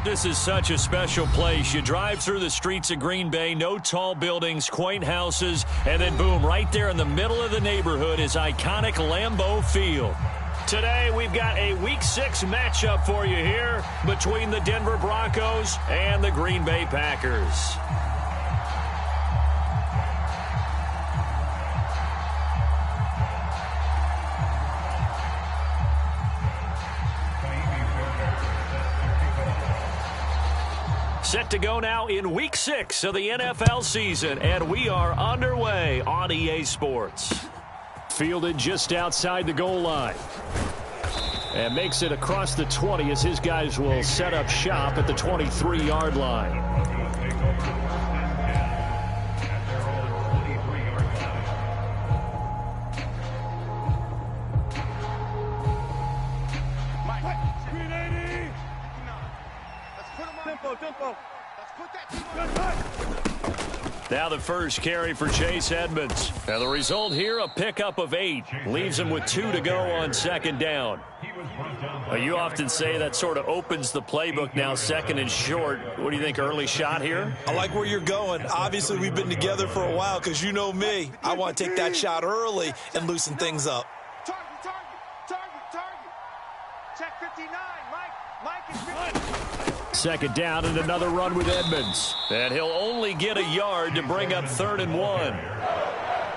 This is such a special place. You drive through the streets of Green Bay, no tall buildings, quaint houses, and then boom, right there in the middle of the neighborhood is iconic Lambeau Field. Today, we've got a Week 6 matchup for you here between the Denver Broncos and the Green Bay Packers. Set to go now in Week 6 of the NFL season, and we are underway on EA Sports. Fielded just outside the goal line. And makes it across the 20 as his guys will set up shop at the 23-yard line. Now the first carry for Chase Edmonds. Now the result here, a pickup of 8. Leaves him with 2 to go on second down. You often say that sort of opens the playbook now, second and short. What do you think, early shot here? I like where you're going. Obviously, we've been together for a while because you know me. I want to take that shot early and loosen things up. Target. Check 59. Mike is 59. Second down and another run with Edmonds. And he'll only get a yard to bring up 3rd and 1.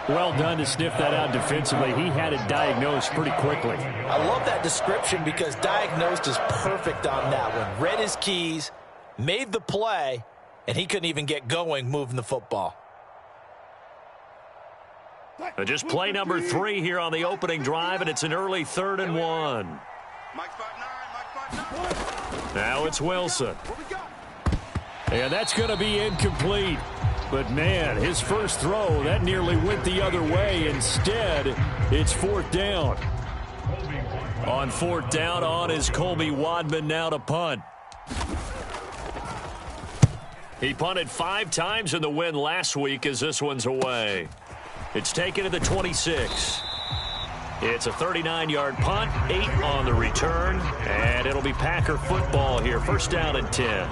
Well done to sniff that out defensively. He had it diagnosed pretty quickly. I love that description because diagnosed is perfect on that one. Read his keys, made the play, and he couldn't even get going moving the football. Just play number 3 here on the opening drive, and it's an early 3rd and 1. Now it's Wilson. And that's going to be incomplete. But, man, his first throw, that nearly went the other way. Instead, it's 4th down. On 4th down, on is Colby Wadman now to punt. He punted 5 times in the win last week as this one's away. It's taken to the 26. It's a 39-yard punt, 8 on the return, and it'll be Packer football here. First down and 10.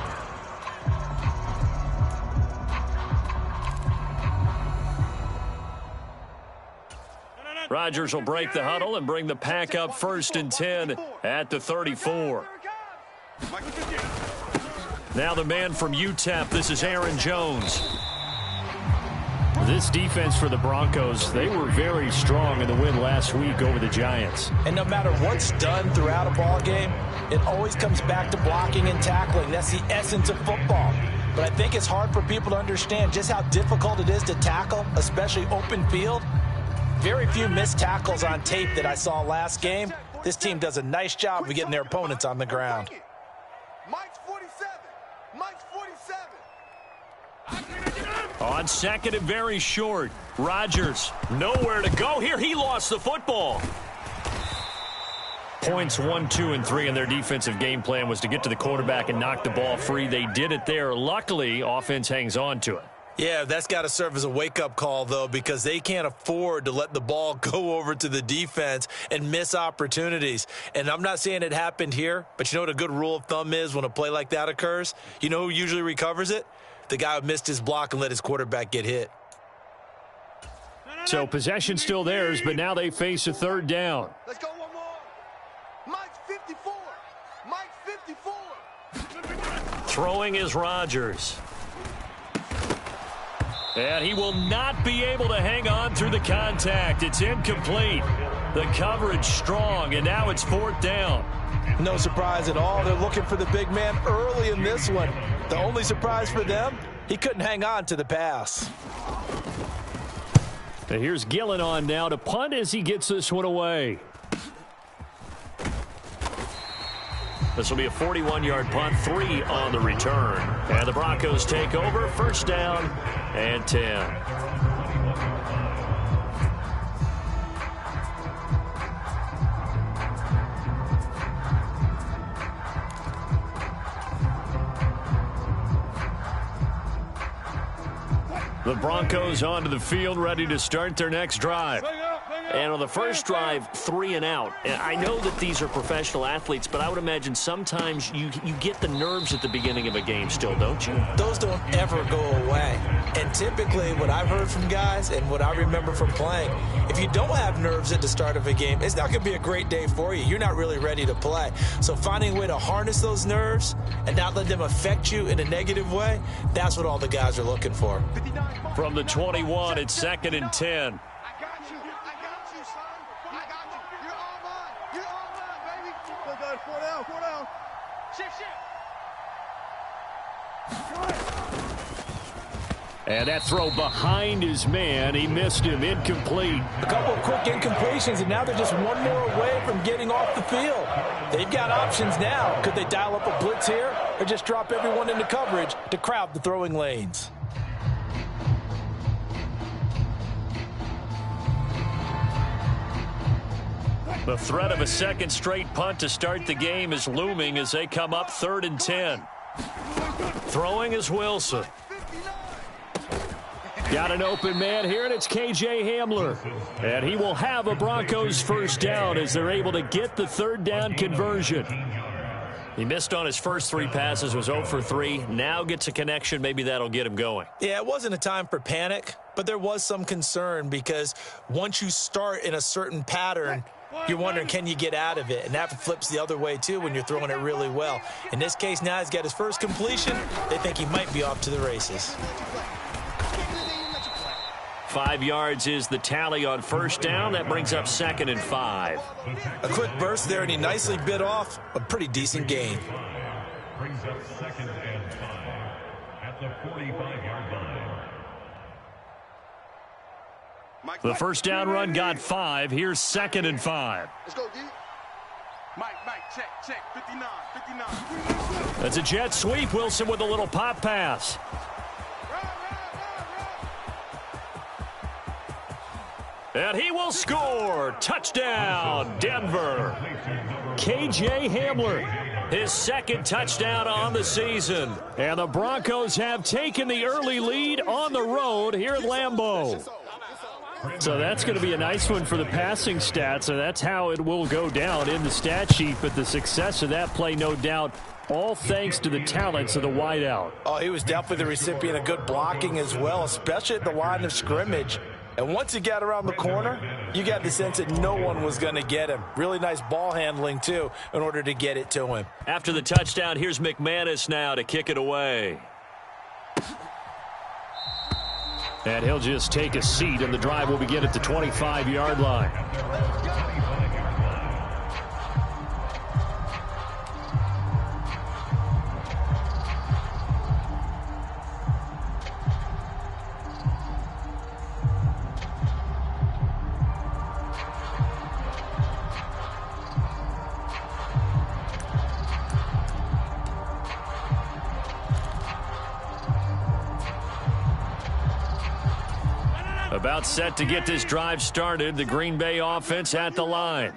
Rodgers will break the huddle and bring the Pack up 1st and 10 at the 34. Now the man from UTEP, this is Aaron Jones. This defense for the Broncos, they were very strong in the win last week over the Giants. And no matter what's done throughout a ball game, it always comes back to blocking and tackling. That's the essence of football. But I think it's hard for people to understand just how difficult it is to tackle, especially open field. Very few missed tackles on tape that I saw last game. This team does a nice job of getting their opponents on the ground. Mike's 47. Mike's 47. On second and very short. Rodgers, nowhere to go here. He lost the football. Points 1, 2, and 3 in their defensive game plan was to get to the quarterback and knock the ball free. They did it there. Luckily, offense hangs on to it. Yeah, that's got to serve as a wake-up call, though, because they can't afford to let the ball go over to the defense and miss opportunities. And I'm not saying it happened here, but you know what a good rule of thumb is when a play like that occurs? You know who usually recovers it? The guy who missed his block and let his quarterback get hit. So possession still theirs, but now they face a 3rd down. Let's go one more. Mike's 54. Mike's 54. Throwing is Rodgers. And he will not be able to hang on through the contact. It's incomplete. The coverage strong, and now it's 4th down. No surprise at all. They're looking for the big man early in this one. The only surprise for them, he couldn't hang on to the pass. And here's Gillen on now to punt as he gets this one away. This will be a 41-yard punt, 3 on the return. And the Broncos take over, 1st down and 10. The Broncos onto the field, ready to start their next drive. And on the first drive, 3 and out. And I know that these are professional athletes, but I would imagine sometimes you get the nerves at the beginning of a game still, don't you? Those don't ever go away. And typically what I've heard from guys and what I remember from playing, if you don't have nerves at the start of a game, it's not going to be a great day for you. You're not really ready to play. So finding a way to harness those nerves and not let them affect you in a negative way, that's what all the guys are looking for. From the 21, it's 2nd and 10. And that throw behind his man. He missed him. Incomplete. A couple of quick incompletions, and now they're just one more away from getting off the field. They've got options now. Could they dial up a blitz here or just drop everyone into coverage to crowd the throwing lanes? The threat of a second straight punt to start the game is looming as they come up 3rd and 10. Throwing is Wilson. Got an open man here, and it's K.J. Hamler. And he will have a Broncos first down as they're able to get the 3rd down conversion. He missed on his first 3 passes, was 0 for 3. Now gets a connection. Maybe that'll get him going. Yeah, it wasn't a time for panic, but there was some concern because once you start in a certain pattern, you're wondering, can you get out of it? And that flips the other way, too, when you're throwing it really well. In this case, now he's got his first completion. They think he might be off to the races. 5 yards is the tally on first down. That brings up 2nd and 5. A quick burst there, and he nicely bit off a pretty decent gain. Brings up 2nd and 5 at the 45-yard line. The first down run got 5. Here's 2nd and 5. Let's go, D. Mike, check, 59. That's a jet sweep. Wilson with a little pop pass. And he will score. Touchdown, Denver. K.J. Hamler, his 2nd touchdown on the season. And the Broncos have taken the early lead on the road here at Lambeau. So that's going to be a nice one for the passing stats, and that's how it will go down in the stat sheet. But the success of that play, no doubt, all thanks to the talents of the wideout. Oh, he was definitely the recipient of good blocking as well, especially at the line of scrimmage. And once he got around the corner, you got the sense that no one was going to get him. Really nice ball handling, too, in order to get it to him. After the touchdown, here's McManus now to kick it away. And he'll just take a seat, and the drive will begin at the 25-yard line. About set to get this drive started. The Green Bay offense at the line.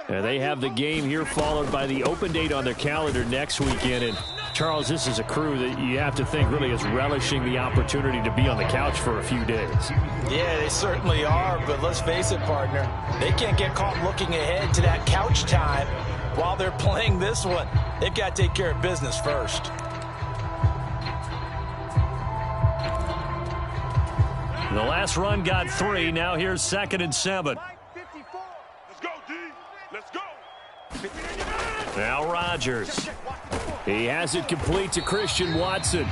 And they have the game here followed by the open date on their calendar next weekend. And Charles, this is a crew that you have to think really is relishing the opportunity to be on the couch for a few days. Yeah, they certainly are, but let's face it, partner. They can't get caught looking ahead to that couch time while they're playing this one. They've got to take care of business first. The last run got 3. Now here's 2nd and 7. Let's go, D. Let's go. Now Rodgers. He has it complete to Christian Watson.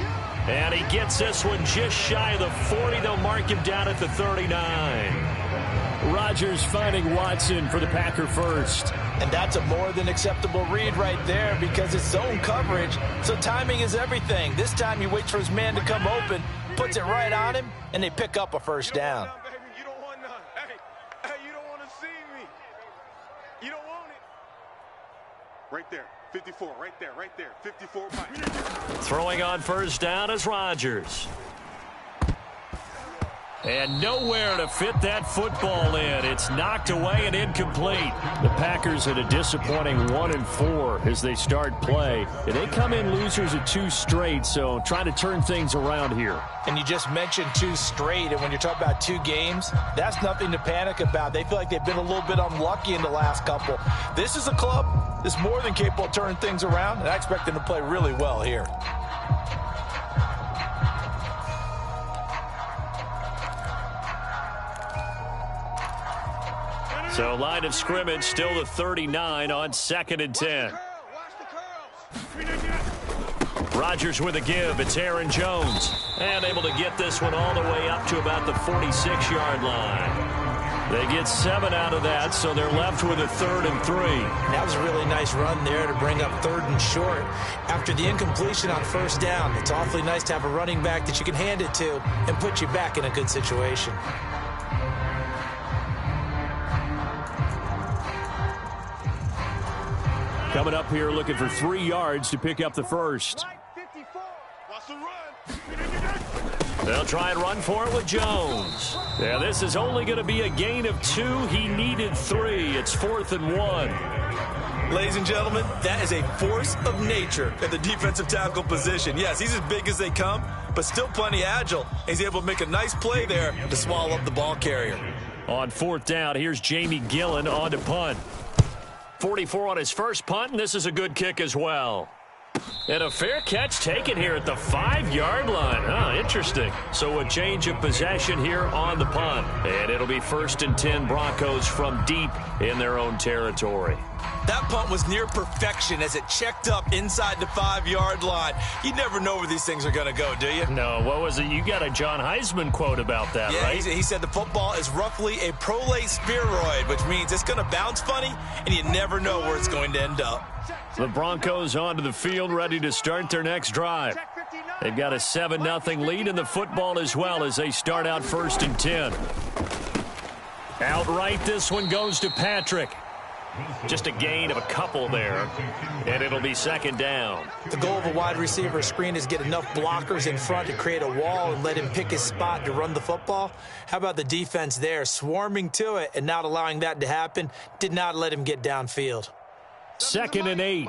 And he gets this one just shy of the 40. They'll mark him down at the 39. Rodgers finding Watson for the Packer first. And that's a more than acceptable read right there because it's zone coverage, so timing is everything. This time he waits for his man to come open, puts it right on him, and they pick up a first down. You don't want none. Hey, you don't want to see me. You don't want it. Right there. 54, right there. 54, Mike. Throwing on first down is Rodgers. And nowhere to fit that football in. It's knocked away and incomplete. The Packers at a disappointing 1-4 as they start play. And they come in losers of 2 straight, so trying to turn things around here. And you just mentioned 2 straight, and when you're talking about 2 games, that's nothing to panic about. They feel like they've been a little bit unlucky in the last couple. This is a club that's more than capable of turning things around, and I expect them to play really well here. So line of scrimmage still the 39 on 2nd and 10. Rodgers with a give. It's Aaron Jones. And able to get this one all the way up to about the 46-yard line. They get 7 out of that, so they're left with a 3rd and 3. That was a really nice run there to bring up 3rd and short. After the incompletion on 1st down, it's awfully nice to have a running back that you can hand it to and put you back in a good situation. Coming up here looking for 3 yards to pick up the first. They'll try and run for it with Jones. Yeah, this is only going to be a gain of 2. He needed 3. It's 4th and 1. Ladies and gentlemen, that is a force of nature at the defensive tackle position. Yes, he's as big as they come, but still plenty agile. He's able to make a nice play there to swallow up the ball carrier. On 4th down, here's Jamie Gillen on to punt. 44 on his first punt, and this is a good kick as well. And a fair catch taken here at the 5-yard line. Oh, interesting. So a change of possession here on the punt. And it'll be 1st and 10 Broncos from deep in their own territory. That punt was near perfection as it checked up inside the 5-yard line. You never know where these things are going to go, do you? No, what was it? You got a John Heisman quote about that, yeah, right? He said the football is roughly a prolate spheroid, which means it's going to bounce funny, and you never know where it's going to end up. The Broncos onto the field, ready to start their next drive. They've got a 7-0 lead in the football as well as they start out 1st and 10. Outright, this one goes to Patrick. Just a gain of a couple there, and it'll be 2nd down. The goal of a wide receiver screen is get enough blockers in front to create a wall and let him pick his spot to run the football. How about the defense there, swarming to it and not allowing that to happen? Did not let him get downfield. 2nd and 8.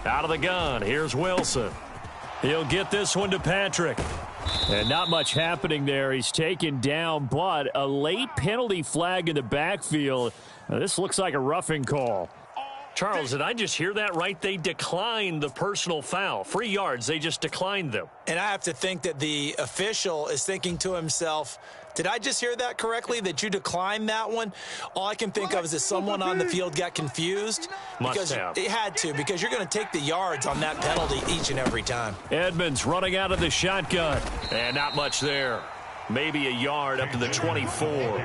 Out of the gun, here's Wilson. He'll get this one to Patrick. And not much happening there. He's taken down, but a late penalty flag in the backfield. This looks like a roughing call. Charles, did I just hear that right? They declined the personal foul. 3 yards, they just declined them. And I have to think that the official is thinking to himself, did I just hear that correctly, that you declined that one? All I can think of is that someone on the field got confused. Must have. It had to, because you're going to take the yards on that penalty each and every time. Edmonds running out of the shotgun. And not much there. Maybe a yard up to the 24.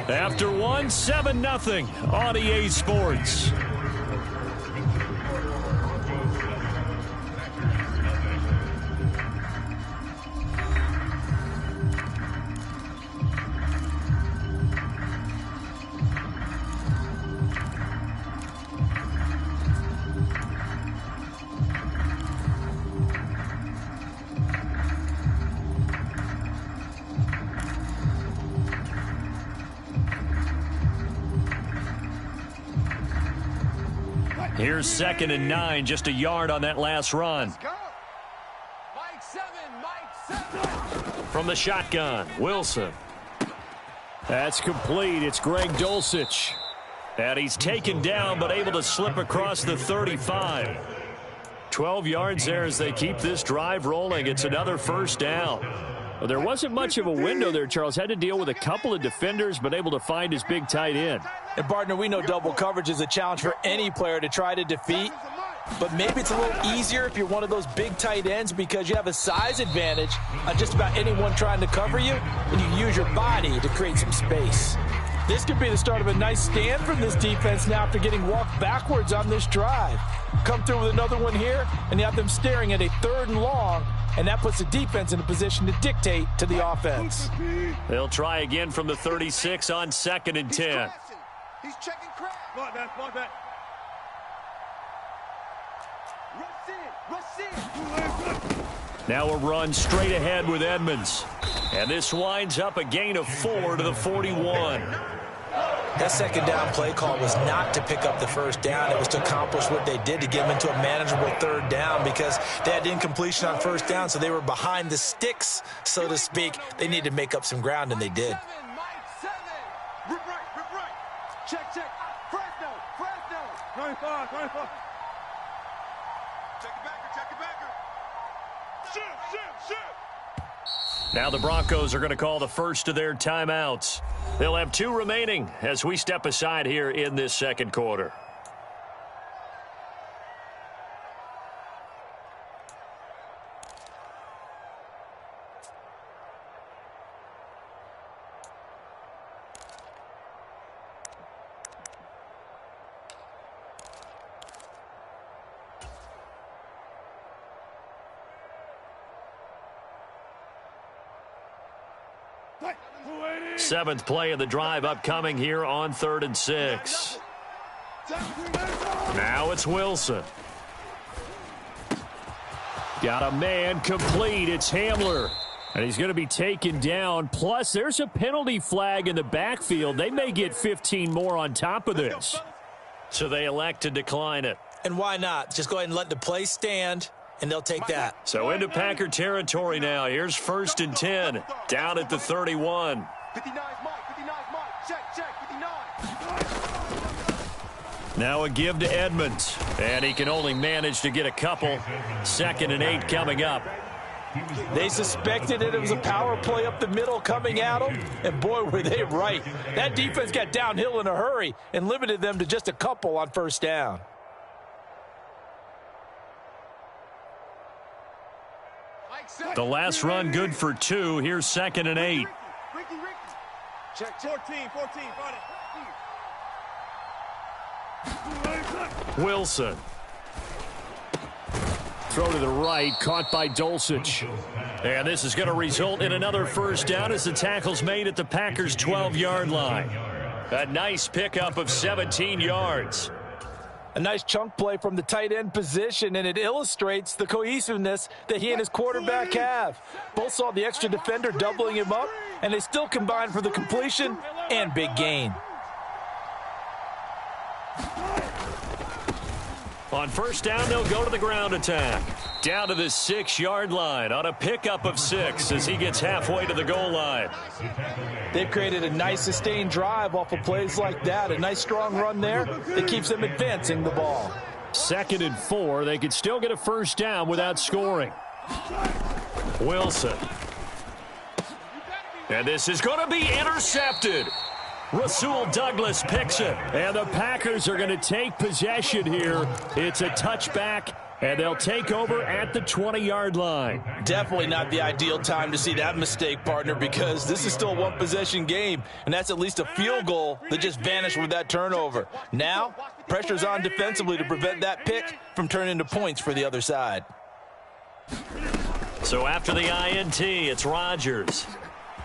After one, 7-0 on EA Sports. Here's 2nd and 9, just a yard on that last run. Mike 7. From the shotgun, Wilson. That's complete. It's Greg Dulcich. And he's taken down, but able to slip across the 35. 12 yards there as they keep this drive rolling. It's another 1st down. Well, there wasn't much of a window there, Charles. Had to deal with a couple of defenders, but able to find his big tight end. And, partner, we know double coverage is a challenge for any player to try to defeat. But maybe it's a little easier if you're one of those big tight ends because you have a size advantage on just about anyone trying to cover you, and you use your body to create some space. This could be the start of a nice stand from this defense now after getting walked backwards on this drive. Come through with another one here, and you have them staring at a 3rd and long, and that puts the defense in a position to dictate to the offense. They'll try again from the 36 on 2nd and 10. He's checking crap. Like that. Now a run straight ahead with Edmonds. And this winds up a gain of 4 to the 41. That second down play call was not to pick up the first down. It was to accomplish what they did, to get them into a manageable third down, because they had incompletion on first down, so they were behind the sticks, so to speak. They needed to make up some ground, and they did. Rip right. Check. Fresno. 25. Check it backer. Shoot. Now the Broncos are going to call the first of their timeouts. They'll have 2 remaining as we step aside here in this second quarter. Seventh play of the drive upcoming here on 3rd and 6. Now it's Wilson. Got a man complete. It's Hamler. And he's going to be taken down. Plus, there's a penalty flag in the backfield. They may get 15 more on top of this. So they elect to decline it. And why not? Just go ahead and let the play stand, and they'll take that. So into Packer territory now. Here's 1st and 10. Down at the 31. 59's Mike. Check, 59. Now a give to Edmonds. And he can only manage to get a couple. 2nd and 8 coming up. They suspected it was a power play up the middle coming at them, and boy, were they right. That defense got downhill in a hurry and limited them to just a couple on first down. The last run good for 2. Here's 2nd and 8. Check. 14. Wilson. Throw to the right, caught by Dulcich. And this is going to result in another first down as the tackle's made at the Packers' 12-yard line. A nice pickup of 17 yards. A nice chunk play from the tight end position, and it illustrates the cohesiveness that he and his quarterback have. Both saw the extra defender doubling him up, and they still combined for the completion and big gain. On first down, they'll go to the ground attack. Down to the 6-yard line on a pickup of 6 as he gets halfway to the goal line. They've created a nice sustained drive off of plays like that. A nice strong run there that keeps them advancing the ball. 2nd and 4. They could still get a first down without scoring. Wilson. And this is going to be intercepted. Rasul Douglas picks it. And the Packers are going to take possession here. It's a touchback, and they'll take over at the 20-yard line. Definitely not the ideal time to see that mistake, partner, because this is still a one-possession game, and that's at least a field goal that just vanished with that turnover. Now, pressure's on defensively to prevent that pick from turning into points for the other side. So after the INT, it's Rodgers.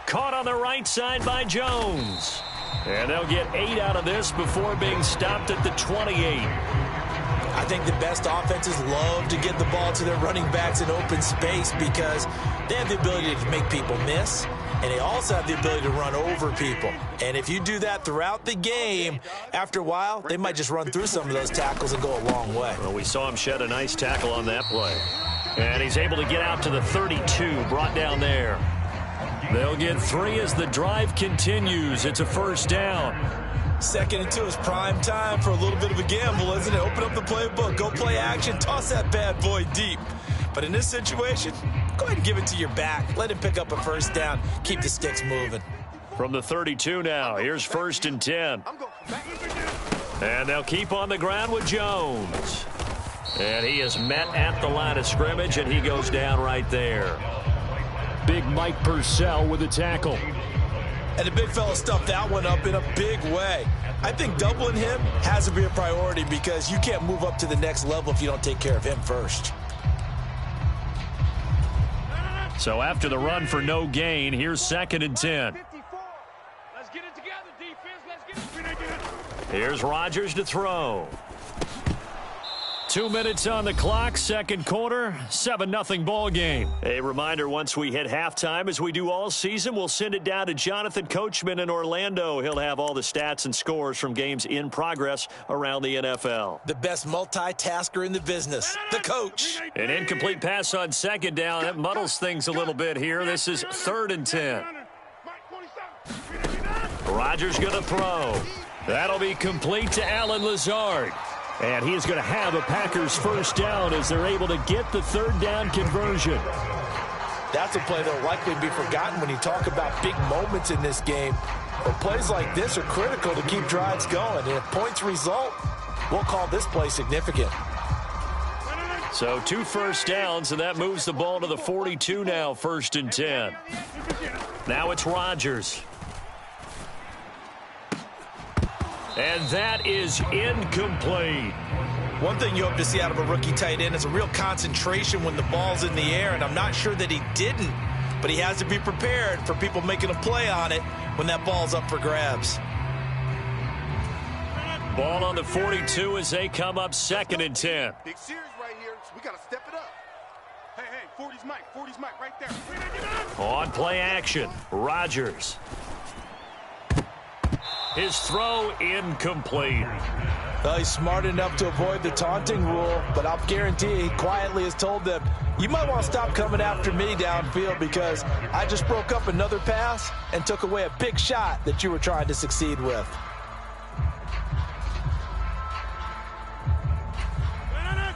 Caught on the right side by Jones. And they'll get 8 out of this before being stopped at the 28. I think the best offenses love to get the ball to their running backs in open space because they have the ability to make people miss, and they also have the ability to run over people. And if you do that throughout the game, after a while, they might just run through some of those tackles and go a long way. Well, we saw him shed a nice tackle on that play. And he's able to get out to the 32, brought down there. They'll get 3 as the drive continues. It's a first down. 2nd and 2 is prime time for a little bit of a gamble, isn't it? Open up the playbook, go play action, toss that bad boy deep. But in this situation, go ahead and give it to your back. Let him pick up a first down. Keep the sticks moving. From the 32 now, here's 1st and 10. And they'll keep on the ground with Jones. And he is met at the line of scrimmage, and he goes down right there. Big Mike Purcell with a tackle. And the big fella stuffed that one up in a big way. I think doubling him has to be a priority because you can't move up to the next level if you don't take care of him first. So after the run for no gain, here's 2nd and 10. Let's get it together, defense. Let's get it together. Here's Rodgers to throw. 2 minutes on the clock, second quarter, 7-0 ball game. A reminder, once we hit halftime, as we do all season, we'll send it down to Jonathan Coachman in Orlando. He'll have all the stats and scores from games in progress around the NFL. The best multitasker in the business, the coach. An incomplete pass on second down. That muddles things a little bit here. This is 3rd and 10. Rodgers going to throw. That'll be complete to Allen Lazard. And he is going to have a Packers first down as they're able to get the 3rd down conversion. That's a play that will likely be forgotten when you talk about big moments in this game. But plays like this are critical to keep drives going. And if points result, we'll call this play significant. So 2 first downs, and that moves the ball to the 42 now, 1st and 10. Now it's Rodgers. And that is incomplete. One thing you hope to see out of a rookie tight end is a real concentration when the ball's in the air, and I'm not sure that he didn't, but he has to be prepared for people making a play on it when that ball's up for grabs. Ball on the 42 as they come up 2nd and 10. Big series right here, so we got to step it up. Hey, 40's Mike, right there. On play action, Rodgers. His throw incomplete. Well, he's smart enough to avoid the taunting rule, but I'll guarantee he quietly has told them, you might want to stop coming after me downfield because I just broke up another pass and took away a big shot that you were trying to succeed with.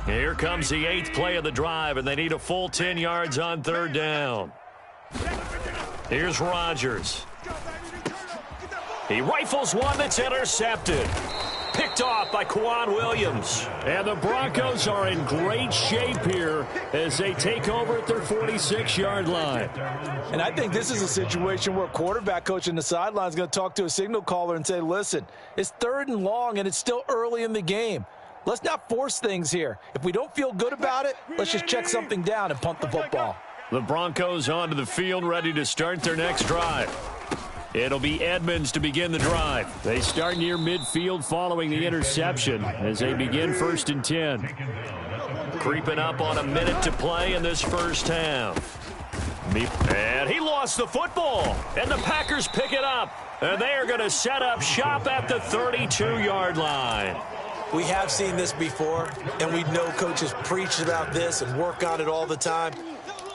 Here comes the 8th play of the drive, and they need a full 10 yards on 3rd down. Here's Rodgers. He rifles one that's intercepted. Picked off by Quan Williams. And the Broncos are in great shape here as they take over at their 46-yard line. And I think this is a situation where a quarterback coach in the sideline is going to talk to a signal caller and say, listen, it's 3rd and long and it's still early in the game. Let's not force things here. If we don't feel good about it, let's just check something down and punt the football. The Broncos onto the field, ready to start their next drive. It'll be Edmonds to begin the drive. They start near midfield following the interception as they begin 1st and 10. Creeping up on a minute to play in this first half. And he lost the football. And the Packers pick it up. And they are going to set up shop at the 32-yard line. We have seen this before, and we know coaches preach about this and work on it all the time.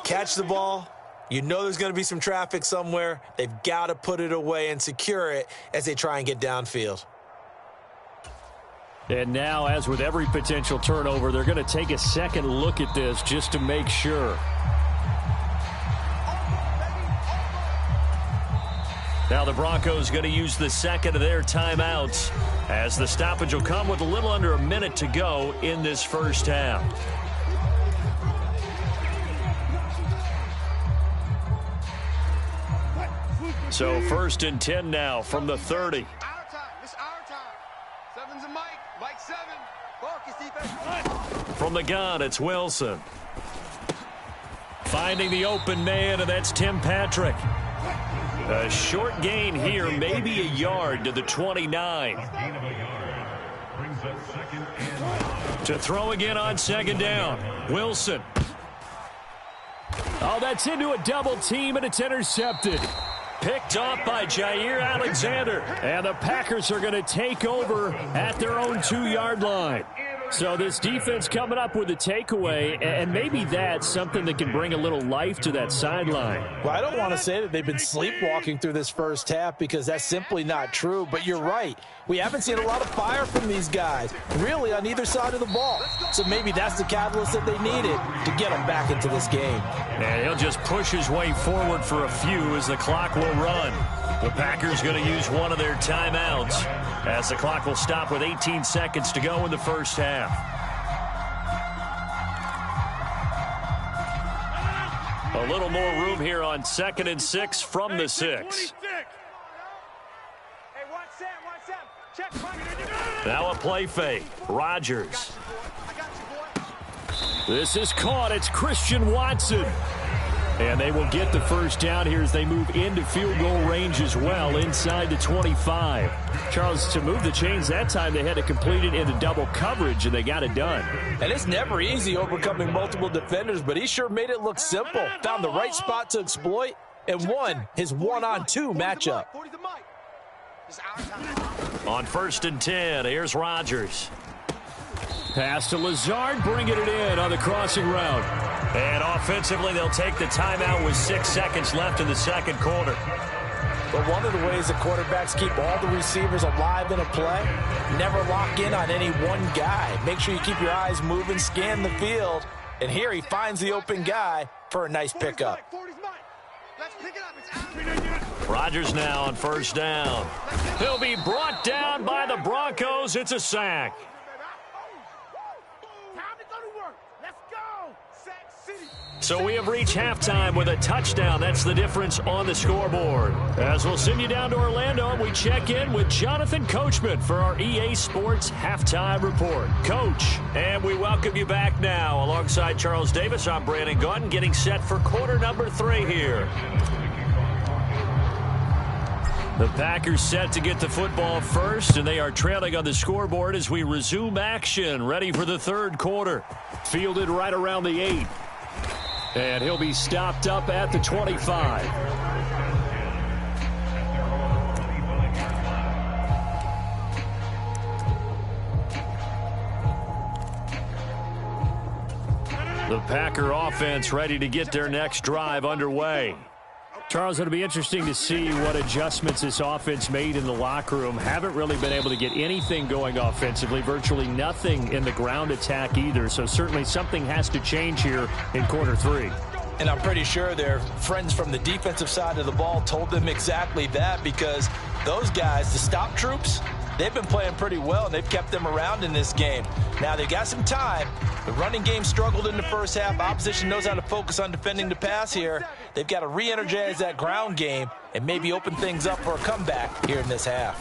Catch the ball. You know there's going to be some traffic somewhere. They've got to put it away and secure it as they try and get downfield. And now, as with every potential turnover, they're going to take a second look at this just to make sure. Now the Broncos going to use the second of their timeouts as the stoppage will come with a little under a minute to go in this first half. So 1st and 10 now from the 30. Our time. It's our time. 7's a Mike. Mike 7. Focus defense. From the gun, it's Wilson. Finding the open man, and that's Tim Patrick. A short gain here, maybe a yard to the 29. To throw again on 2nd down. Wilson. Oh, that's into a double team, and it's intercepted. Picked off by Jair Alexander. And the Packers are going to take over at their own 2-yard line. So this defense coming up with a takeaway, and maybe that's something that can bring a little life to that sideline. Well, I don't want to say that they've been sleepwalking through this first half because that's simply not true, but you're right. We haven't seen a lot of fire from these guys, really, on either side of the ball. So maybe that's the catalyst that they needed to get them back into this game. And he'll just push his way forward for a few as the clock will run. The Packers going to use one of their timeouts as the clock will stop with 18 seconds to go in the first half. A little more room here on 2nd and 6 from the 6. Now a play fake. Rodgers. This is caught. It's Christian Watson. And they will get the first down here as they move into field goal range as well, inside the 25. Charles, to move the chains that time, they had to complete it into double coverage, and they got it done. And it's never easy overcoming multiple defenders, but he sure made it look simple. Found the right spot to exploit and won his one-on-two matchup. On 1st and 10, here's Rodgers. Pass to Lazard, bringing it in on the crossing route. And offensively, they'll take the timeout with 6 seconds left in the second quarter. But one of the ways the quarterbacks keep all the receivers alive in a play, never lock in on any one guy. Make sure you keep your eyes moving, scan the field. And here he finds the open guy for a nice pickup. Rodgers now on 1st down. He'll be brought down by the Broncos. It's a sack. So we have reached halftime with a touchdown. That's the difference on the scoreboard. As we'll send you down to Orlando, and we check in with Jonathan Coachman for our EA Sports Halftime Report. Coach, and we welcome you back now. Alongside Charles Davis, I'm Brandon Gaudin, getting set for quarter number 3 here. The Packers set to get the football first, and they are trailing on the scoreboard as we resume action, ready for the third quarter. Fielded right around the 8. And he'll be stopped up at the 25. The Packer offense ready to get their next drive underway. Charles, it'll be interesting to see what adjustments this offense made in the locker room. Haven't really been able to get anything going offensively, virtually nothing in the ground attack either. So certainly something has to change here in quarter 3. And I'm pretty sure their friends from the defensive side of the ball told them exactly that, because those guys, the stop troops, they've been playing pretty well, and they've kept them around in this game. Now, they got some time. The running game struggled in the first half. Opposition knows how to focus on defending the pass here. They've got to re-energize that ground game and maybe open things up for a comeback here in this half.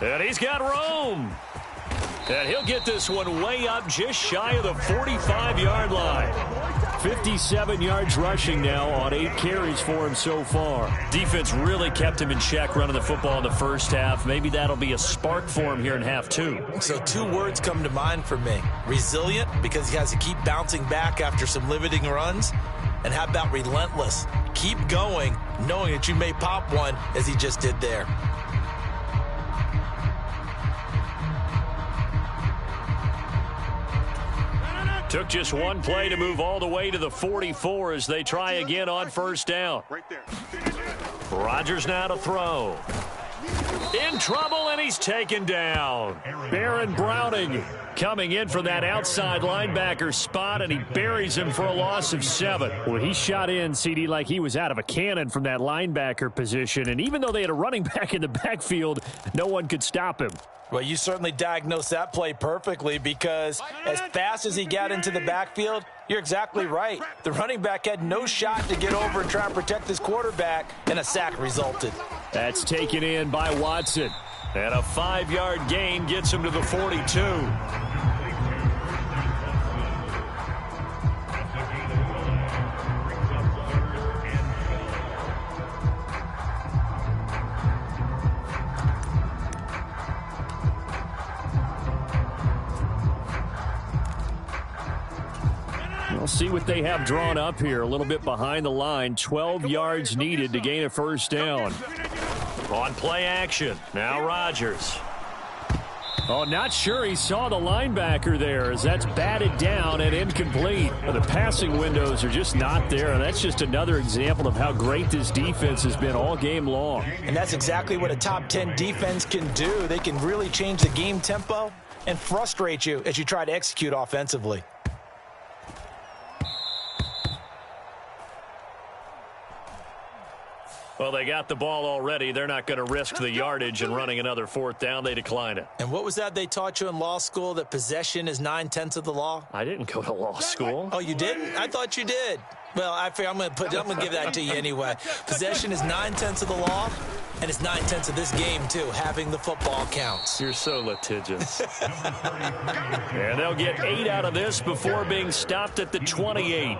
And he's got room. And he'll get this one way up just shy of the 45-yard line. 57 yards rushing now on 8 carries for him so far. Defense really kept him in check running the football in the first half. Maybe that'll be a spark for him here in half 2. So 2 words come to mind for me. Resilient, because he has to keep bouncing back after some limiting runs. And how about relentless? Keep going, knowing that you may pop one, as he just did there. Took just one play to move all the way to the 44 as they try again on 1st down. Rodgers now to throw. In trouble, and he's taken down. Baron Browning coming in from that outside linebacker spot, and he buries him for a loss of 7. Well, he shot in, CD, like he was out of a cannon from that linebacker position, and even though they had a running back in the backfield, no one could stop him. Well, you certainly diagnosed that play perfectly, because as fast as he got into the backfield, you're exactly right. The running back had no shot to get over and try and protect his quarterback, and a sack resulted. That's taken in by Watson. And a 5-yard gain gets him to the 42. We'll see what they have drawn up here. A little bit behind the line. 12 yards needed to gain a 1st down. On play action. Now Rodgers. Oh, not sure he saw the linebacker there, as that's batted down and incomplete. The passing windows are just not there, and that's just another example of how great this defense has been all game long. And that's exactly what a top 10 defense can do. They can really change the game tempo and frustrate you as you try to execute offensively. Well, they got the ball already. They're not going to risk the yardage and running another 4th down. They decline it. And what was that they taught you in law school, that possession is 9/10 of the law? I didn't go to law school. Oh, you didn't? I thought you did. Well, I figure I'm going to give that to you anyway. Possession is 9/10 of the law, and it's 9/10 of this game, too. Having the football counts. You're so litigious. And they'll get 8 out of this before being stopped at the 28.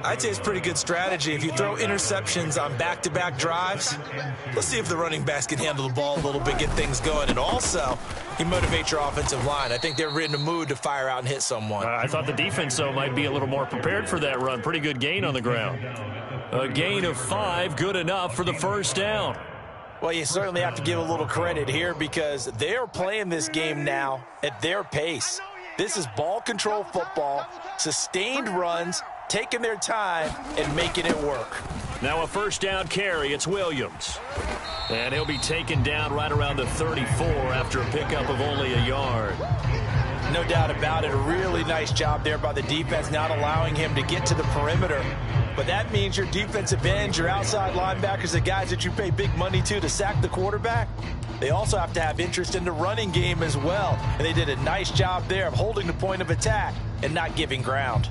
I'd say it's pretty good strategy. If you throw interceptions on back-to-back drives, let's see if the running backs can handle the ball a little bit, get things going. And also, you motivate your offensive line. I think they're in the mood to fire out and hit someone. I thought the defense, though, might be a little more prepared for that run. Pretty good gain on the ground. A gain of 5, good enough for the first down. Well, you certainly have to give a little credit here because they're playing this game now at their pace. This is ball control football, sustained runs, taking their time and making it work. Now a first down carry. It's Williams. And he'll be taken down right around the 34 after a pickup of only a yard. No doubt about it. A really nice job there by the defense, not allowing him to get to the perimeter. But that means your defensive ends, your outside linebackers, the guys that you pay big money to sack the quarterback, they also have to have interest in the running game as well. And they did a nice job there of holding the point of attack and not giving ground.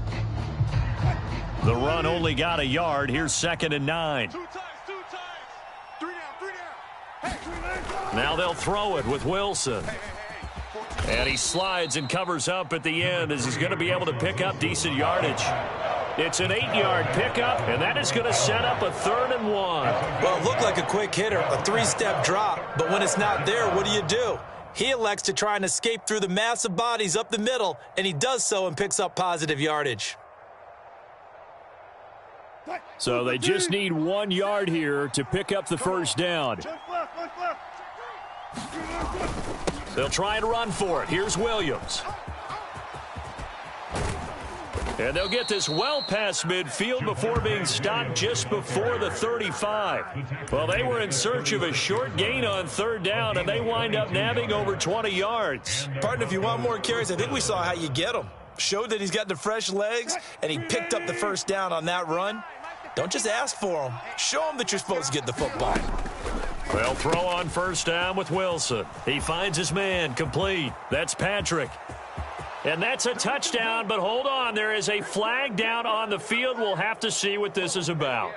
The run only got a yard. Here's 2nd and 9. 2 times. 3 down. Hey. Now they'll throw it with Wilson. And he slides and covers up at the end as he's going to be able to pick up decent yardage. It's an 8-yard pickup, and that is going to set up a 3rd and 1. Well, it looked like a quick hitter, a 3-step drop, but when it's not there, what do? He elects to try and escape through the massive bodies up the middle, and he does so and picks up positive yardage. So they just need 1 yard here to pick up the first down. They'll try and run for it. Here's Williams. And they'll get this well past midfield before being stopped just before the 35. Well, they were in search of a short gain on 3rd down, and they wind up nabbing over 20 yards. Partner, if you want more carries, I think we saw how you get them. Showed that he's got the fresh legs, and he picked up the first down on that run. Don't just ask for them. Show them that you're supposed to get the football. They'll throw on first down with Wilson. He finds his man, complete. That's Patrick. And that's a touchdown, but hold on. There is a flag down on the field. We'll have to see what this is about.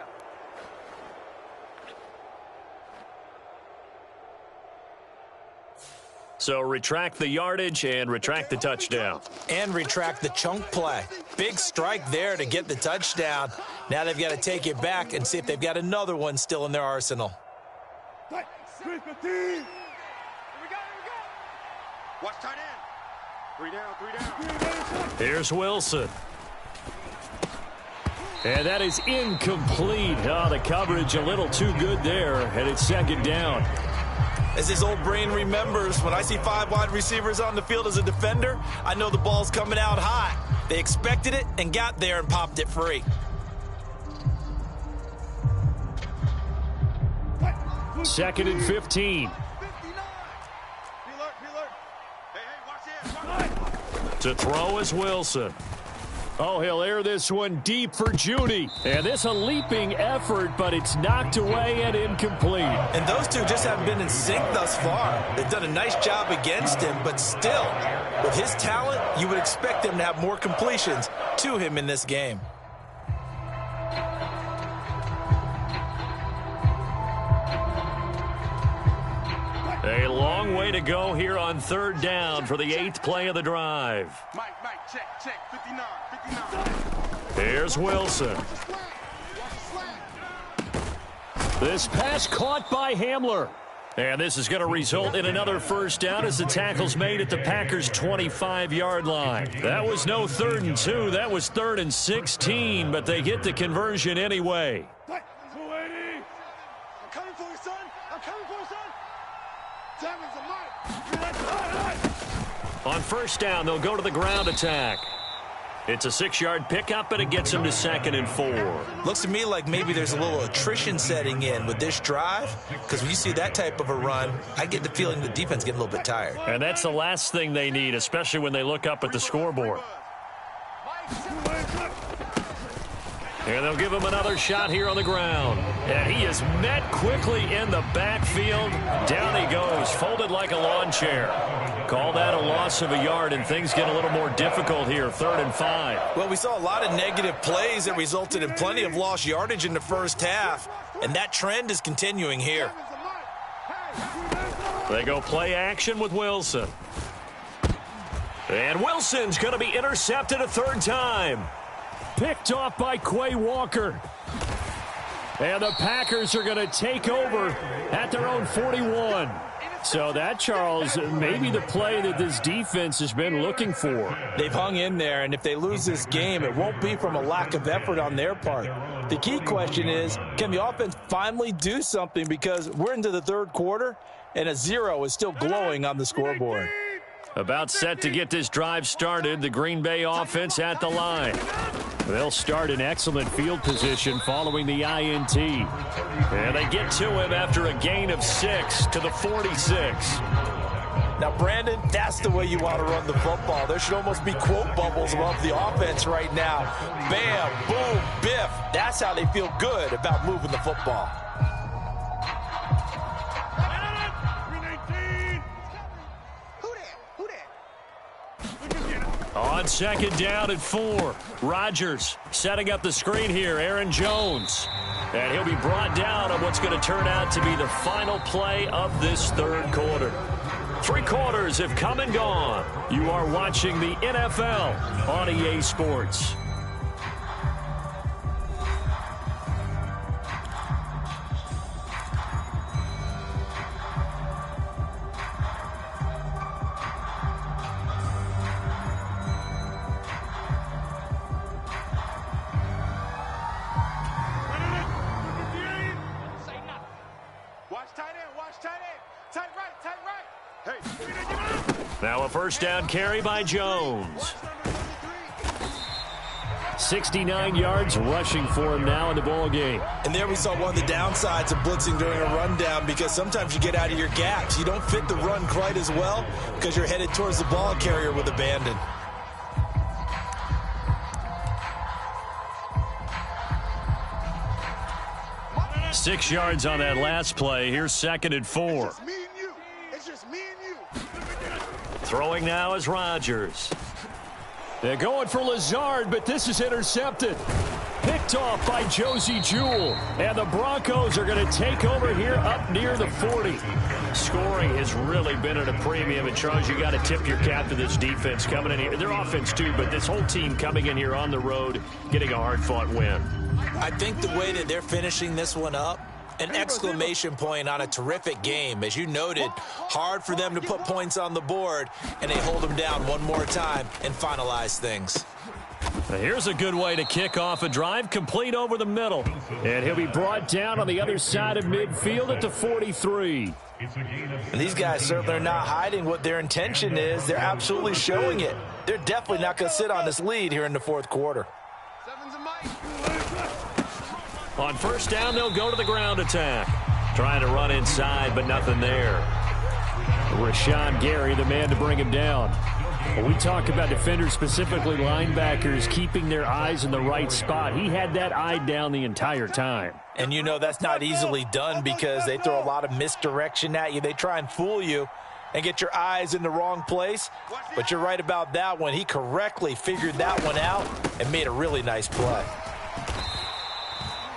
So retract the yardage and retract the touchdown. And retract the chunk play. Big strike there to get the touchdown. Now they've got to take it back and see if they've got another one still in their arsenal. Here we go. Watch tight end. 3 down. Here's Wilson. And that is incomplete. Oh, the coverage a little too good there, and it's 2nd down. As his old brain remembers, when I see 5 wide receivers on the field as a defender, I know the ball's coming out high. They expected it and got there and popped it free. Second and 15. To throw is Wilson. Oh, he'll air this one deep for Judy. And this a leaping effort, but it's knocked away and incomplete. And those two just haven't been in sync thus far. They've done a nice job against him, but still, with his talent, you would expect him to have more completions to him in this game. A long way to go here on 3rd down for the 8th play of the drive. Mike, check. 59. Here's Wilson. This pass caught by Hamler. And this is going to result in another first down as the tackle's made at the Packers' 25-yard line. That was no 3rd and 2. That was 3rd and 16, but they get the conversion anyway. 280. I'm coming for you, son. On first down, they'll go to the ground attack. It's a 6-yard pickup, but it gets them to 2nd and 4. Looks to me like maybe there's a little attrition setting in with this drive, because when you see that type of a run, I get the feeling the defense getting a little bit tired. And that's the last thing they need, especially when they look up at the scoreboard. And they'll give him another shot here on the ground. And he is met quickly in the backfield. Down he goes, folded like a lawn chair. Call that a loss of a yard, and things get a little more difficult here, 3rd and 5. Well, we saw a lot of negative plays that resulted in plenty of lost yardage in the first half, and that trend is continuing here. They go play action with Wilson. And Wilson's going to be intercepted a 3rd time. Picked off by Quay Walker. And the Packers are going to take over at their own 41. So that, Charles, may be the play that this defense has been looking for. They've hung in there, and if they lose this game, it won't be from a lack of effort on their part. The key question is, can the offense finally do something, because we're into the 3rd quarter, and a 0 is still glowing on the scoreboard. About set to get this drive started, the Green Bay offense at the line. They'll start in excellent field position following the INT. And they get to him after a gain of 6 to the 46. Now, Brandon, that's the way you want to run the football. There should almost be quote bubbles above the offense right now. Bam, boom, biff. That's how they feel good about moving the football. On 2nd down and 4, Rodgers setting up the screen here, Aaron Jones. And he'll be brought down on what's going to turn out to be the final play of this 3rd quarter. 3 quarters have come and gone. You are watching the NFL on EA Sports. Now a 1st down carry by Jones. 69 yards rushing for him now in the ball game. And there we saw one of the downsides of blitzing during a rundown, because sometimes you get out of your gaps. You don't fit the run quite as well because you're headed towards the ball carrier with abandon. Six yards on that last play. Here's 2nd and 4. Throwing now is Rodgers. They're going for Lazard, but this is intercepted. Picked off by Josie Jewell. And the Broncos are going to take over here up near the 40. Scoring has really been at a premium. And, Charles, you got to tip your cap to this defense coming in here. Their offense, too, but this whole team coming in here on the road, getting a hard-fought win. I think the way that they're finishing this one up, an exclamation point on a terrific game. As you noted, hard for them to put points on the board, and they hold them down one more time and finalize things. Now here's a good way to kick off a drive, complete over the middle. And he'll be brought down on the other side of midfield at the 43. And these guys certainly are not hiding what their intention is. They're absolutely showing it. They're definitely not going to sit on this lead here in the 4th quarter. On 1st down, they'll go to the ground attack. Trying to run inside, but nothing there. Rashawn Gary, the man to bring him down. When we talk about defenders, specifically linebackers, keeping their eyes in the right spot, he had that eye down the entire time. And you know that's not easily done because they throw a lot of misdirection at you. They try and fool you and get your eyes in the wrong place. But you're right about that one. He correctly figured that one out and made a really nice play.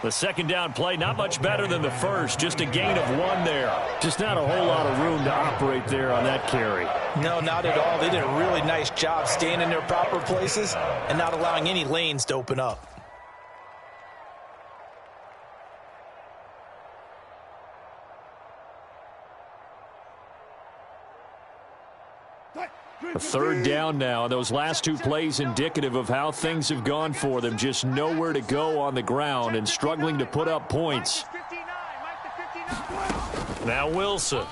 The 2nd down play, not much better than the first. Just a gain of 1 there. Just not a whole lot of room to operate there on that carry. No, not at all. They did a really nice job staying in their proper places and not allowing any lanes to open up. A 3rd down now. Those last 2 plays indicative of how things have gone for them. Just nowhere to go on the ground and struggling to put up points. Now Wilson.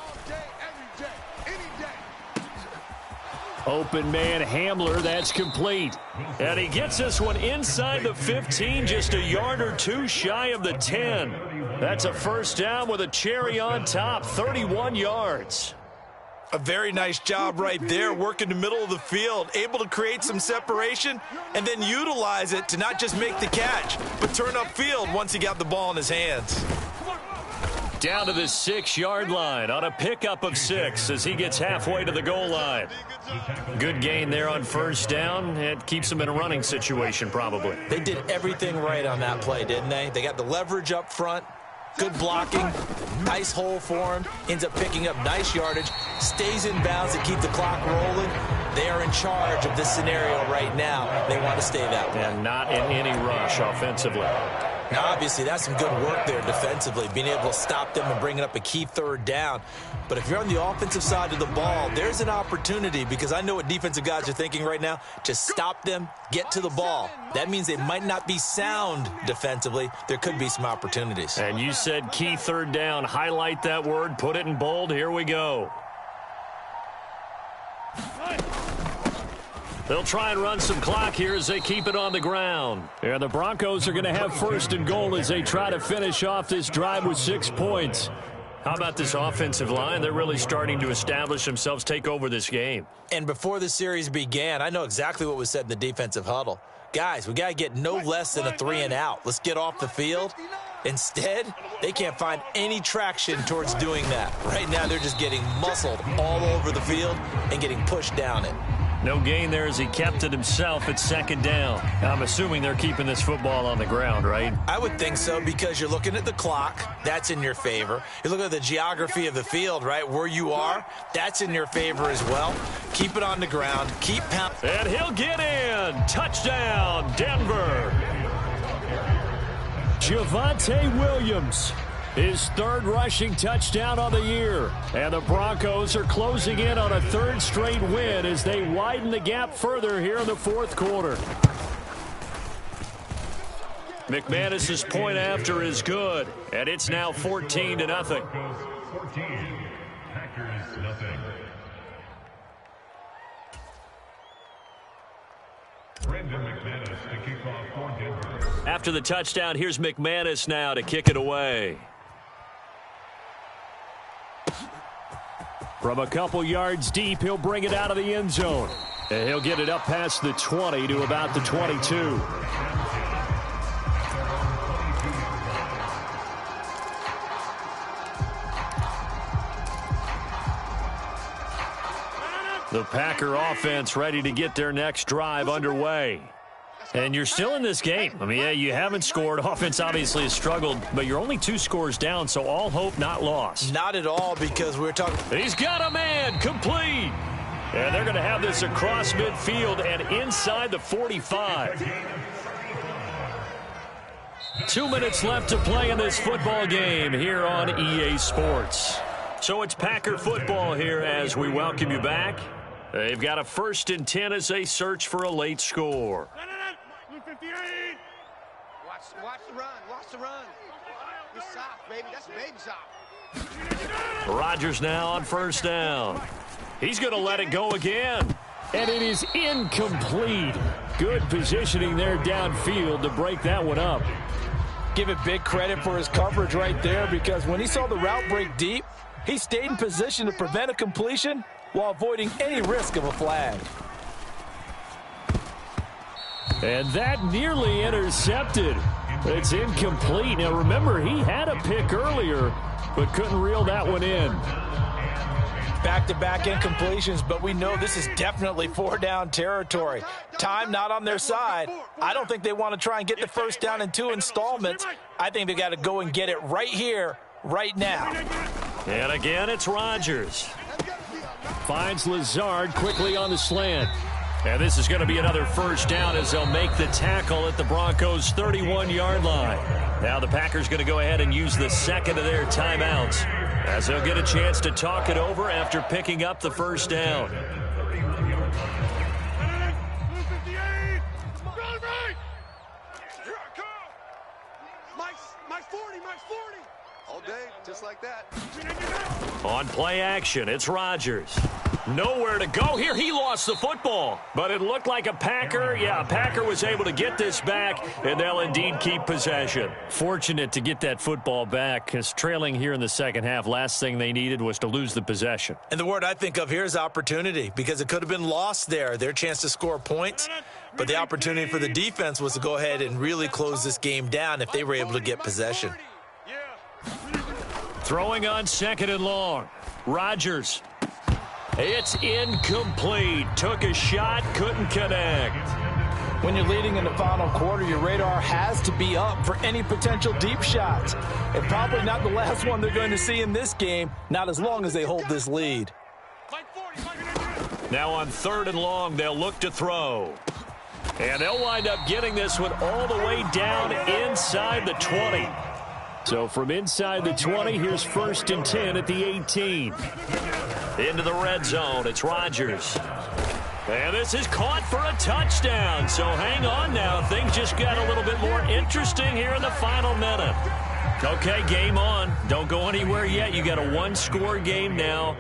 Open man Hamler, that's complete. And he gets this one inside the 15, just a yard or 2 shy of the 10. That's a 1st down with a cherry on top, 31 yards. A very nice job right there, working the middle of the field, able to create some separation and then utilize it to not just make the catch, but turn upfield once he got the ball in his hands. Down to the 6-yard line on a pickup of 6 as he gets halfway to the goal line. Good gain there on first down. It keeps him in a running situation probably. They did everything right on that play, didn't they? They got the leverage up front. Good blocking, nice hole for him, ends up picking up nice yardage, stays in bounds to keep the clock rolling. They are in charge of this scenario right now. They want to stay that way. And not in any rush offensively. Now, obviously, that's some good work there defensively, being able to stop them and bringing up a key third down. But if you're on the offensive side of the ball, there's an opportunity, because I know what defensive guys are thinking right now, to stop them, get to the ball. That means they might not be sound defensively. There could be some opportunities. And you said key third down. Highlight that word, put it in bold. Here we go. They'll try and run some clock here as they keep it on the ground. And the Broncos are going to have first and goal as they try to finish off this drive with 6 points. How about this offensive line? They're really starting to establish themselves, take over this game. And before the series began, I know exactly what was said in the defensive huddle. Guys, we got to get no less than a 3-and-out. Let's get off the field. Instead, they can't find any traction towards doing that. Right now, they're just getting muscled all over the field and getting pushed down it. No gain there as he kept it himself at second down. I'm assuming they're keeping this football on the ground, right? I would think so, because you're looking at the clock. That's in your favor. You're looking at the geography of the field, right? Where you are, that's in your favor as well. Keep it on the ground. Keep pounding. And he'll get in. Touchdown, Denver. Javonte Williams, his third rushing touchdown on the year. And the Broncos are closing in on a third straight win as they widen the gap further here in the fourth quarter. McManus's point after is good, and it's now 14-0. 14, Packers nothing. Brendan McManus to kick off for Denver. After the touchdown, here's McManus now to kick it away. From a couple yards deep, he'll bring it out of the end zone. And he'll get it up past the 20 to about the 22. The Packer offense ready to get their next drive underway. And you're still in this game. I mean, yeah, you haven't scored. Offense obviously has struggled, but you're only 2 scores down, so all hope not lost. Not at all, because we're talking. He's got a man, complete. And they're going to have this across midfield and inside the 45. 2 minutes left to play in this football game here on EA Sports. So it's Packer football here as we welcome you back. They've got a 1st and 10 as they search for a late score. Watch the run. Watch the run. You're soft, baby. That's baby soft. Rodgers now on first down. He's going to let it go again. And it is incomplete. Good positioning there downfield to break that one up. Give it big credit for his coverage right there, because when he saw the route break deep, he stayed in position to prevent a completion while avoiding any risk of a flag. And that nearly intercepted. It's incomplete. Now remember, he had a pick earlier, but couldn't reel that one in. Back-to-back incompletions, but we know this is definitely 4-down territory. Time not on their side. I don't think they want to try and get the first down in 2 installments. I think they got to go and get it right here, right now. And again, it's Rodgers. Finds Lazard quickly on the slant. And this is going to be another first down as they'll make the tackle at the Broncos' 31-yard line. Now the Packers going to go ahead and use the second of their timeouts as they'll get a chance to talk it over after picking up the first down. Mike's 40. All day, just like that. On play action, it's Rodgers. Nowhere to go here. He lost the football, but it looked like a Packer. Yeah, a Packer was able to get this back, and they'll indeed keep possession. Fortunate to get that football back, because trailing here in the second half, last thing they needed was to lose the possession. And the word I think of here is opportunity, because it could have been lost there, their chance to score points. But the opportunity for the defense was to go ahead and really close this game down if they were able to get possession. Throwing on 2nd and long. Rodgers. It's incomplete. Took a shot, couldn't connect. When you're leading in the final quarter, your radar has to be up for any potential deep shots. And probably not the last one they're going to see in this game, not as long as they hold this lead. Now on 3rd and long, they'll look to throw. And they'll wind up getting this one all the way down inside the 20. So from inside the 20, here's 1st and 10 at the 18. Into the red zone, it's Rodgers. And this is caught for a touchdown. So hang on now. Things just got a little bit more interesting here in the final minute. Okay, game on. Don't go anywhere yet. You got a one-score game now.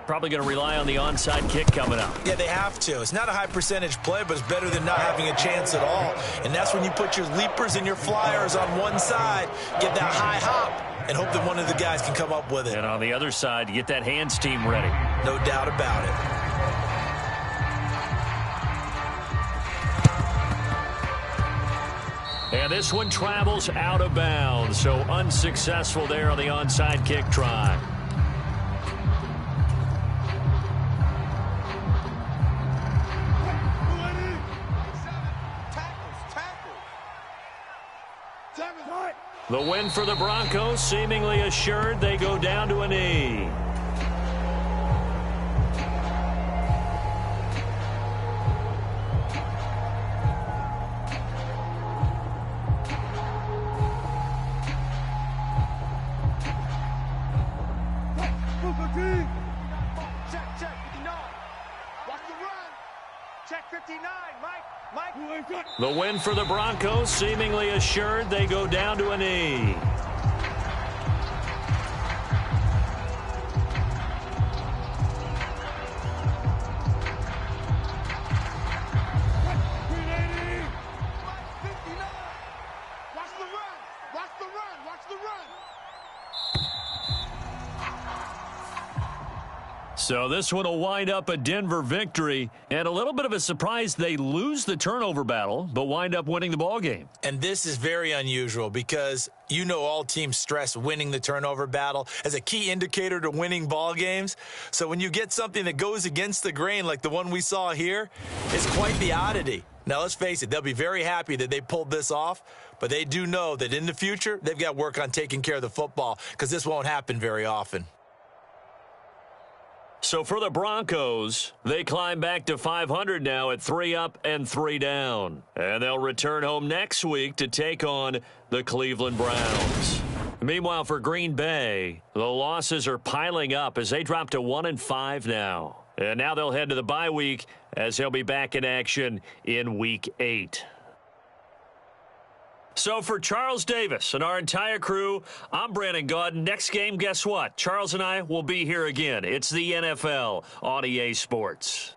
Probably going to rely on the onside kick coming up. Yeah, they have to. It's not a high percentage play, but it's better than not having a chance at all. And that's when you put your leapers and your flyers on one side, get that high hop, and hope that one of the guys can come up with it. And on the other side, you get that hands team ready. No doubt about it. And this one travels out of bounds, so unsuccessful there on the onside kick try. The win for the Broncos seemingly assured. They go down to a knee. Check, 59. Watch the run. Check 59, Mike. The win for the Broncos seemingly assured. They go down to a knee. So this one will wind up a Denver victory, and a little bit of a surprise they lose the turnover battle, but wind up winning the ball game. And this is very unusual because you know all teams stress winning the turnover battle as a key indicator to winning ball games. So when you get something that goes against the grain like the one we saw here, it's quite the oddity. Now, let's face it, they'll be very happy that they pulled this off, but they do know that in the future, they've got work on taking care of the football because this won't happen very often. So for the Broncos, they climb back to 500 now at 3 up and 3 down. And they'll return home next week to take on the Cleveland Browns. Meanwhile, for Green Bay, the losses are piling up as they drop to 1-5 now. And now they'll head to the bye week as they'll be back in action in Week 8. So for Charles Davis and our entire crew, I'm Brandon Gaudin. Next game, guess what? Charles and I will be here again. It's the NFL on EA Sports.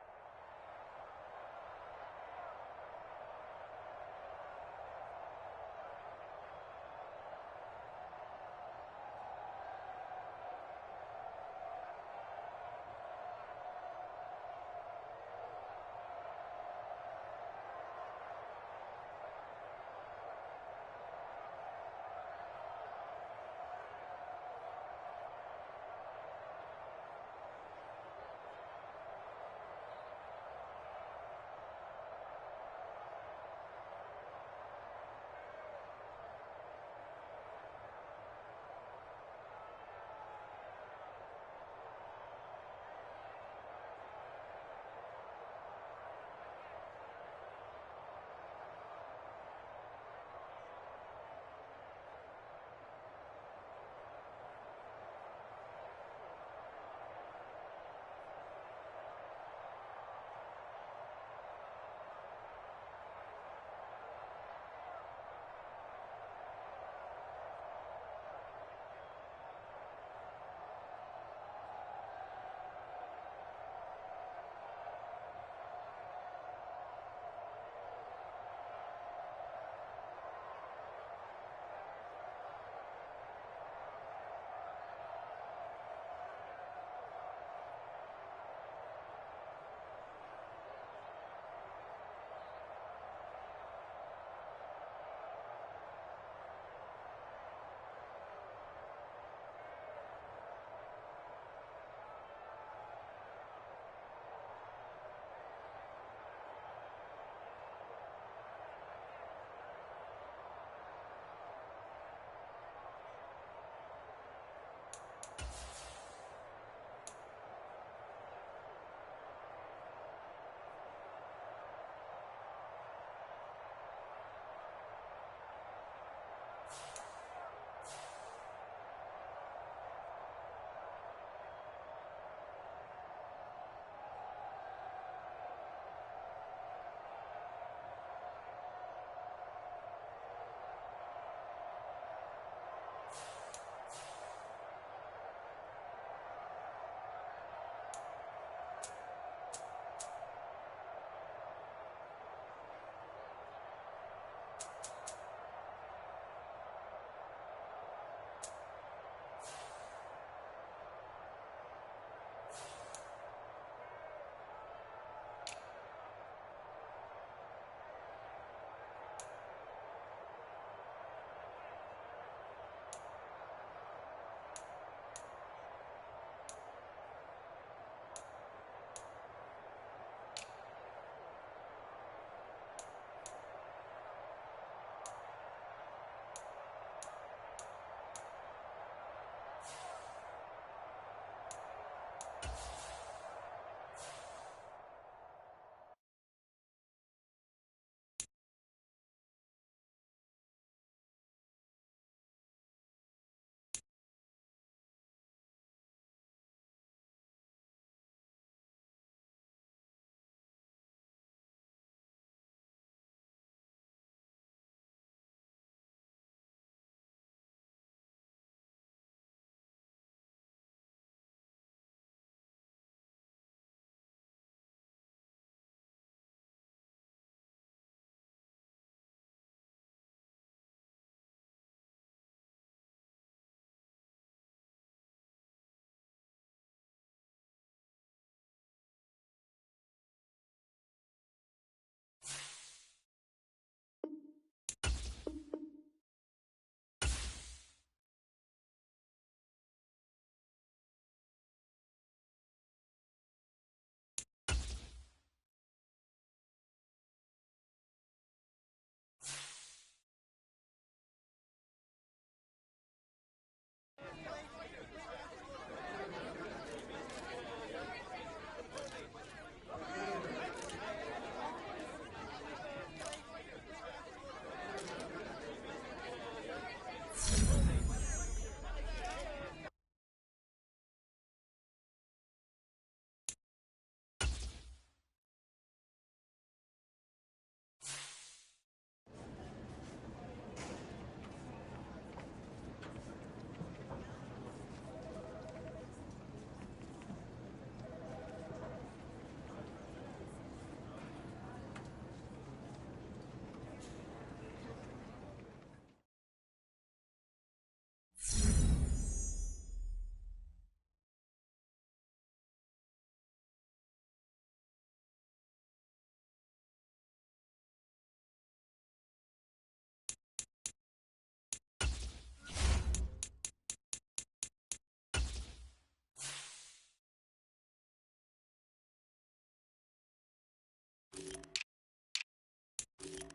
it.